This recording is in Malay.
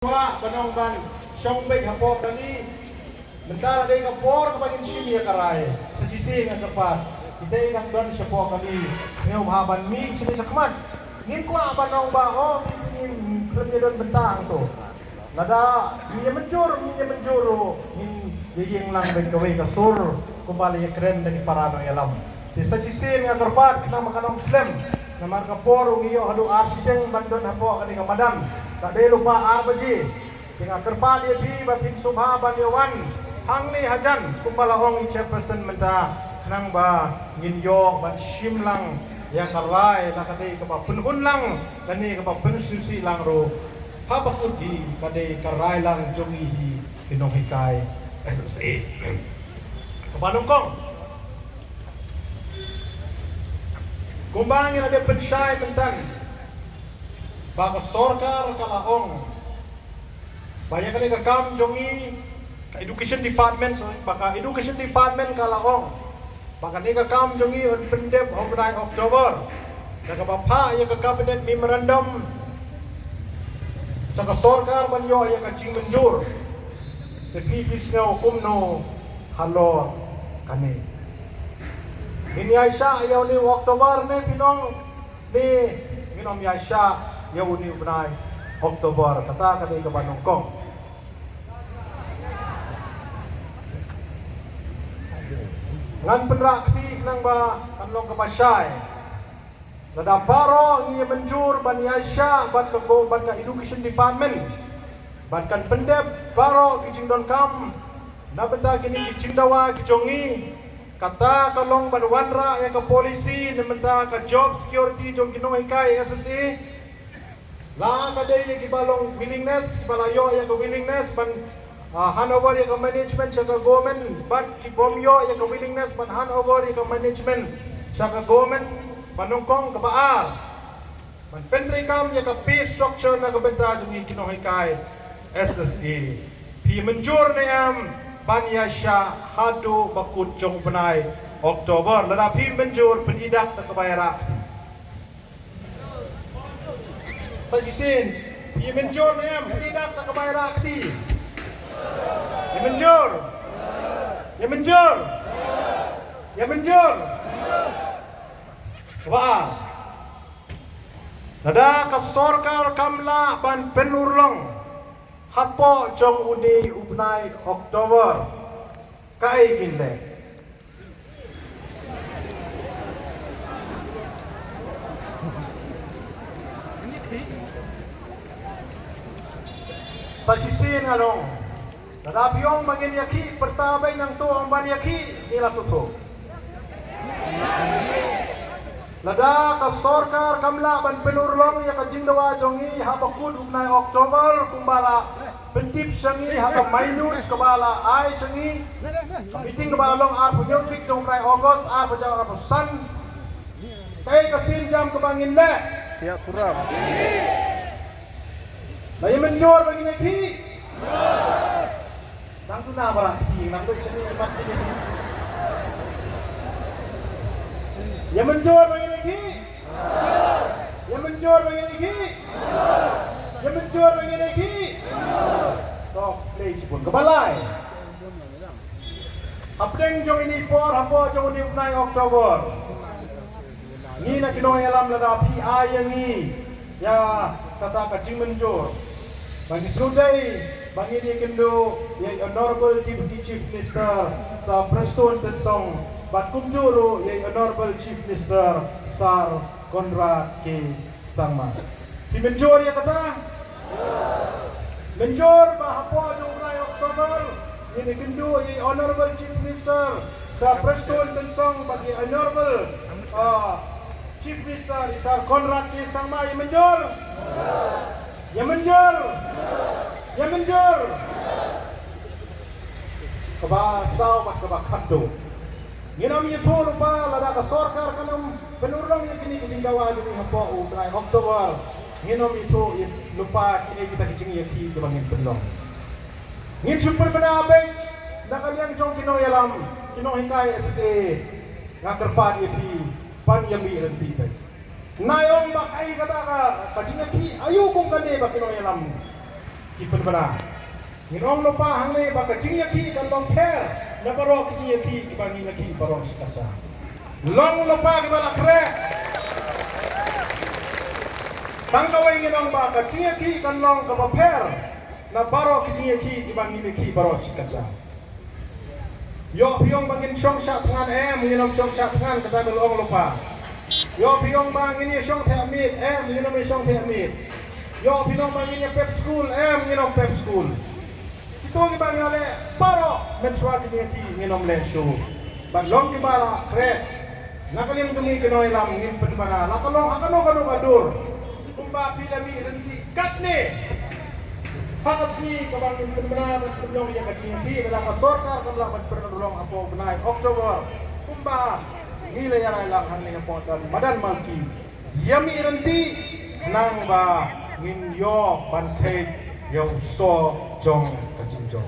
Wa banongkan siyong bay hapok dali mentara day kapor kapagin sini karay sa sisi nga kapat kita inang don siya po kami ngayon mahaban mi sini sa kamat ngin ko banong ba o ngin kerja don bentang to nada niya menjur ngin yiying lang bay kaway kasur kumbali ya keren dari para nang yalam di sa sisi nga kapat na makanong Muslim na marka por ngiyo hadu arsideng bandon hapo kani kamadan tak ada lupa arbaji dengan kerpa dia di bapin subha banyawan hang ni hajan kumpala ong chairperson menta nang ba nginyo ban shimlang yang karai nakade kapa penhun lang kani kapa pensusi lang ro habakut di kade karai lang jongi di kinong hikai SSA kepanong kong kumbangin ada pensyai mentan baka sorkar kalaong banyak kali kakam jongi ka education department baka education department kalaong baka ni kakam jongi on pendep homrai Oktober daga bapa ya ka cabinet memorandum saka sorkar banyo ya ka jing menjur tapi bisnya hukum no halo kani ini Aisyah ayaw ni Oktober ni pinong ni minom Aisyah ya uni benai Oktober kata kata ke Bandung Kong ngan penrakti nang ba kanlong ke Pasyai nada paro ngi menjur ban Aisyah ban ke ban ke education department ban kan pendep paro kijing don kam na benda kini kijing dawa kijongi kata kalong ban wanra ya ke polisi na benda ke job security jong kinong ikai SSA lah kadai yang kibalong willingness, balayo yang willingness, ban handover yang management sa government, ban kibomyo yang willingness, ban handover yang management sa government, panungkong kabaar, ban pentrikam yang pay structure na kabenta yung kinohikai SSA. Pi menjur na yam ban yasya hadu bakut jong benai Oktober, ladapi menjur pendidak na kabayara. Sajisin, ia menjur na yam, tidak tak kebayar akti. Ia menjur, ia menjur, ia menjur. Wah, nada kastorkar kamla ban penurlong, hapo jong uni ubnai Oktober, kai ginde. Sa sisin anong nadabiyong mangin yaki pertabay ng tuong ban yaki nila suto lada kastorkar kamla ban penurlong ya kajing dawa jongi habakud ugnay Oktober kumbala pentip sangi haka minus kabala ay sangi kapiting kabala long ar punyotrik jong kay August ar pajang rapusan kay kasin jam kabangin le siap suram Lagi menjor bagi neki. Nang tu na barang ki, nang tu sini empat sini. Ya menjor bagi neki. Ya menjor bagi neki. Ya menjor bagi neki. Tok play sipun kebalai. Apdeng jong ini por hapo jong ni unai Oktober. Ni nak kino alam lada pi ayangi. Ya kata kacing menjor. Bagi Sudai, bagi dia kendo yang Honorable Deputy Chief Minister sa Preston Tensong, bat kumjuro yang Honorable Chief Minister Sar Conrad K. Sangma. Di menjor ya kata? Menjor bahapwa jong rai Oktober, ini kendo yang Honorable Chief Minister sa Preston Tensong bagi Honorable Chief Minister Sar Conrad K. Sangma yang menjor. Ya menjur, ya menjur. Kebasaw mat kebakado. Nginam itu lupa lada kasorkar kanam penurung yang kini kitinggawa jumi hapo utray Oktober. Nginam itu lupa kini kita kicing yaki kebangin penlong. Ngin super benabay nakaliang jong kinoyalam kinohikai SSA ngakerpan yaki pan yami rentibay. Nayong bakai kata ka kajing ki ayu kung kani ba kinoy alam kipen bana nginong no pa hang ne baka jing yaki kan long ter na baro ki jing yaki ibangi laki baro sikasa long no pa ki bala kre tangawai nginong baka jing yaki kan long ka per na baro ki jing yaki ibangi laki baro sikasa yo piong bangin syong sha tangan nginong syong sha tangan kata long no pa yo piong bangin ni syong the amit nginong syong the amit yo pinong bangin ni pep school nginong pep school ito ni bang ale paro mensuat ni ki nginom le show ban long di bala kre nakalim tumi kinoy lam ngin pedmana nakalong akano kano kadur kumba pilami rendi katne fakas ni kabang ngin pedmana pedlong ya kacing ki bala ka sorkar kabla ban perdulong apo benai Oktober kumba ngile ya lang han ni apo dan madan malki yami rendi nang ba ngin yo ban kay yo so jong kacing jong